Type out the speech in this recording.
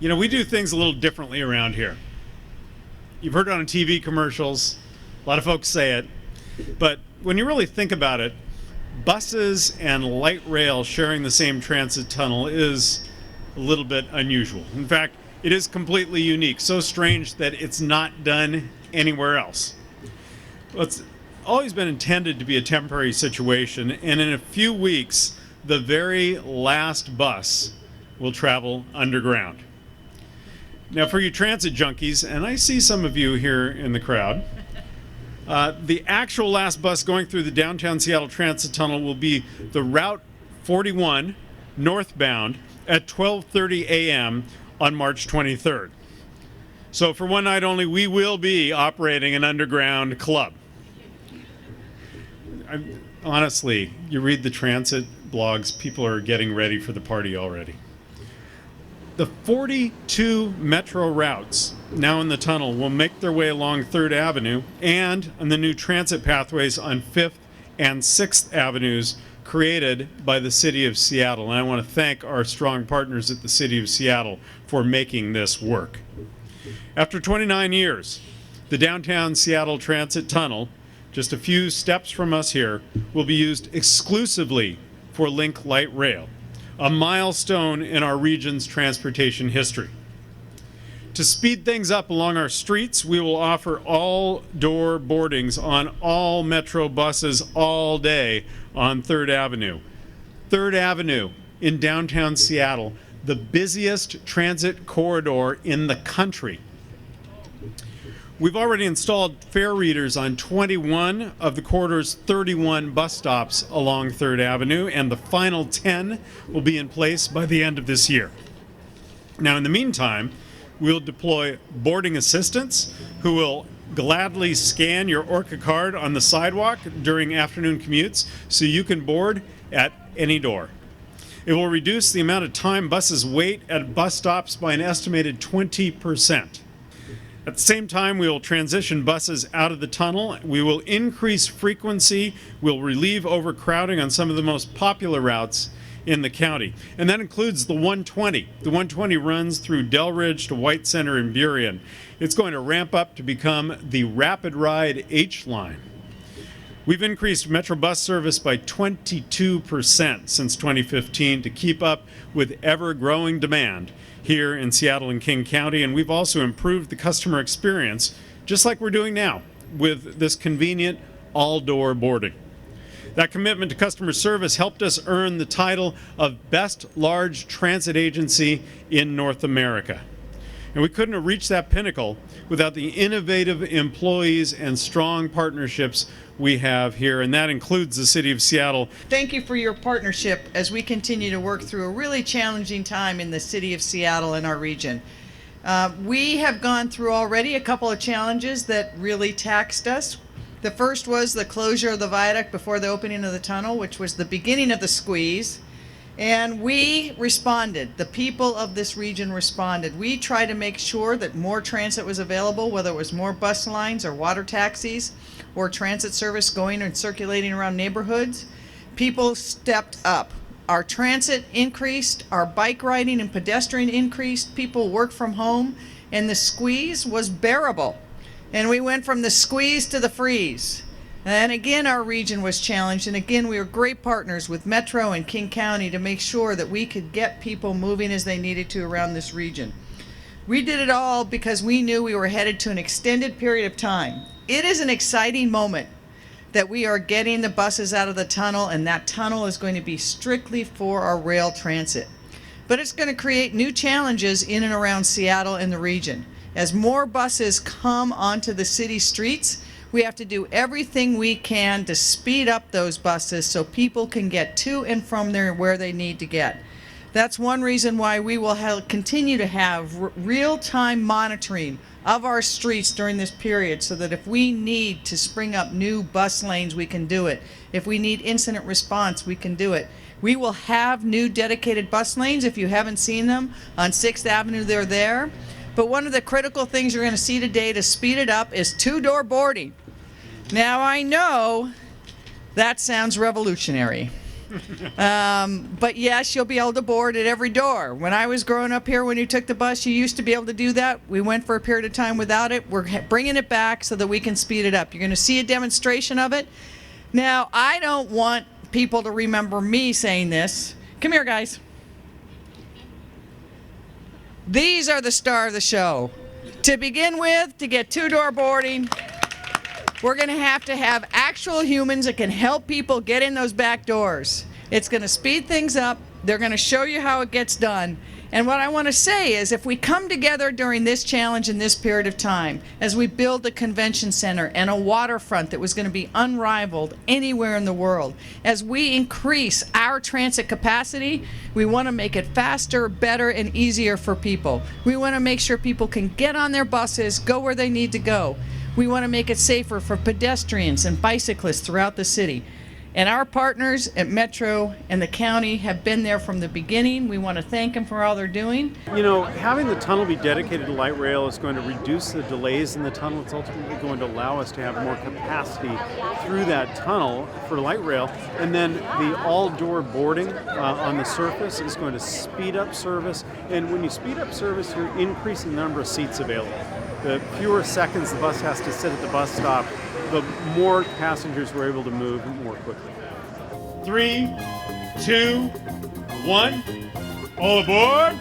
You know, we do things a little differently around here. You've heard it on TV commercials, a lot of folks say it, but when you really think about it, buses and light rail sharing the same transit tunnel is a little bit unusual. In fact, it is completely unique, so strange that it's not done anywhere else. Well, it's always been intended to be a temporary situation, and in a few weeks, the very last bus will travel underground. Now, for you transit junkies, and I see some of you here in the crowd, the actual last bus going through the downtown Seattle Transit Tunnel will be the Route 41 northbound at 12:30 a.m. on March 23rd. So for one night only, we will be operating an underground club. Honestly, you read the transit blogs, people are getting ready for the party already. The 42 metro routes now in the tunnel will make their way along 3rd Avenue and on the new transit pathways on 5th and 6th Avenues created by the City of Seattle. And I want to thank our strong partners at the City of Seattle for making this work. After 29 years, the downtown Seattle Transit Tunnel, just a few steps from us here, will be used exclusively for Link Light Rail, a milestone in our region's transportation history. To speed things up along our streets, we will offer all-door boardings on all Metro buses all day on 3rd Avenue. 3rd Avenue in downtown Seattle, the busiest transit corridor in the country. We've already installed fare readers on 21 of the corridor's 31 bus stops along 3rd Avenue, and the final 10 will be in place by the end of this year. Now, in the meantime, we'll deploy boarding assistants who will gladly scan your Orca card on the sidewalk during afternoon commutes so you can board at any door. It will reduce the amount of time buses wait at bus stops by an estimated 20%. At the same time, we will transition buses out of the tunnel. We will increase frequency. We'll relieve overcrowding on some of the most popular routes in the county. And that includes the 120. The 120 runs through Delridge to White Center and Burien. It's going to ramp up to become the Rapid Ride H line. We've increased Metro bus service by 22% since 2015 to keep up with ever-growing demand here in Seattle and King County, and we've also improved the customer experience, just like we're doing now with this convenient all-door boarding. That commitment to customer service helped us earn the title of Best Large Transit Agency in North America. And we couldn't have reached that pinnacle without the innovative employees and strong partnerships we have here, and that includes the City of Seattle. Thank you for your partnership as we continue to work through a really challenging time in the City of Seattle and our region. We have gone through already a couple of challenges that really taxed us. The first was the closure of the viaduct before the opening of the tunnel, which was the beginning of the squeeze. And we responded. The people of this region responded. We tried to make sure that more transit was available, whether it was more bus lines or water taxis or transit service going and circulating around neighborhoods. People stepped up. Our transit increased, our bike riding and pedestrian increased, people worked from home, and the squeeze was bearable. And we went from the squeeze to the freeze. And again, our region was challenged, and again, we were great partners with Metro and King County to make sure that we could get people moving as they needed to around this region. We did it all because we knew we were headed to an extended period of time. It is an exciting moment that we are getting the buses out of the tunnel, and that tunnel is going to be strictly for our rail transit. But it's going to create new challenges in and around Seattle and the region. As more buses come onto the city streets, we have to do everything we can to speed up those buses so people can get to and from there where they need to get. That's one reason why we will continue to have real-time monitoring of our streets during this period so that if we need to spring up new bus lanes, we can do it. If we need incident response, we can do it. We will have new dedicated bus lanes. If you haven't seen them, on 6th Avenue, they're there. But one of the critical things you're going to see today to speed it up is two-door boarding. Now, I know that sounds revolutionary. But yes, you'll be able to board at every door. When I was growing up here, when you took the bus, you used to be able to do that. We went for a period of time without it. We're bringing it back so that we can speed it up. You're going to see a demonstration of it. Now, I don't want people to remember me saying this. Come here, guys. These are the star of the show. To begin with, to get two-door boarding, we're going to have actual humans that can help people get in those back doors. It's going to speed things up. They're going to show you how it gets done. And what I want to say is if we come together during this challenge in this period of time, as we build a convention center and a waterfront that was going to be unrivaled anywhere in the world, as we increase our transit capacity, we want to make it faster, better, and easier for people. We want to make sure people can get on their buses, go where they need to go. We want to make it safer for pedestrians and bicyclists throughout the city. And our partners at Metro and the county have been there from the beginning. We want to thank them for all they're doing. You know, having the tunnel be dedicated to light rail is going to reduce the delays in the tunnel. It's ultimately going to allow us to have more capacity through that tunnel for light rail. And then the all-door boarding on the surface is going to speed up service. And when you speed up service, you're increasing the number of seats available. The fewer seconds the bus has to sit at the bus stop, the more passengers we're able to move more quickly. 3, 2, 1, all aboard!